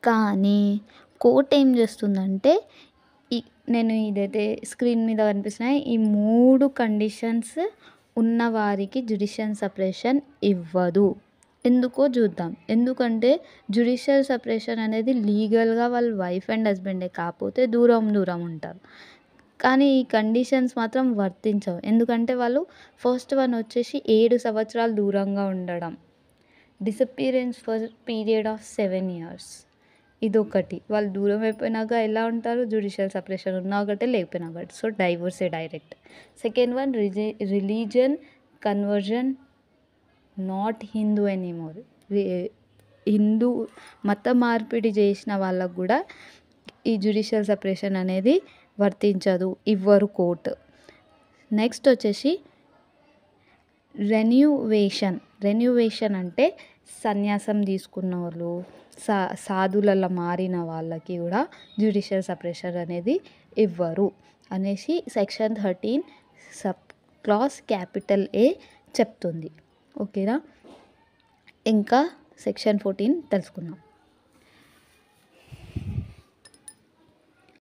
కానీ కోర్ట్ ఏం చేస్తుందంటే ఈ నేను ఇదైతే స్క్రీన్ మీద కనిపిస్తున్నాయి ఈ 3 కండిషన్స్ ఉన్నవారికి జ్యుడిషియల్ సెపరేషన్ ఇవ్వదు. ఎందుకో చూద్దాం. ఎందుకంటే జ్యుడిషియల్ సెపరేషన్ అనేది లీగల్‌గా వాళ్ళు వైఫ్ అండ్ హస్బెండే, కాకపోతే దూరం దూరం ఉంటారు. కానీ ఈ కండిషన్స్ మాత్రం వర్తించవు. ఎందుకంటే వాళ్ళు ఫస్ట్ వన్ వచ్చేసి 7 సంవత్సరాలు దూరంగా ఉండడం. డిసప్పియరెన్స్ ఫర్ పీరియడ్ ఆఫ్ 7 ఇయర్స్. ఇదొకటి. వాళ్ళు దూరం అయిపోయినాక ఎలా ఉంటారు? జ్యుడిషియల్ సెపరేషన్ ఉన్నా ఒకటే, లేకపోయినా ఒకటే. సో, డైవోర్సే direct. Second one religion conversion, not Hindu anymore. Hindu మత మార్పిడి చేసిన వాళ్ళకు కూడా ఈ జ్యుడిషియల్ సెపరేషన్ అనేది వర్తించదు, ఇవ్వరు కోర్టు. నెక్స్ట్ వచ్చేసి రెన్యువేషన్ అంటే సన్యాసం తీసుకున్న వాళ్ళు, సాధులలో మారిన వాళ్ళకి కూడా జ్యుడిషియల్ సెపరేషన్ అనేది ఇవ్వరు అనేసి సెక్షన్ 13 సబ్ క్లాస్ క్యాపిటల్ ఏ చెప్తుంది. ఓకేనా? ఇంకా సెక్షన్ 14 తెలుసుకుందాం.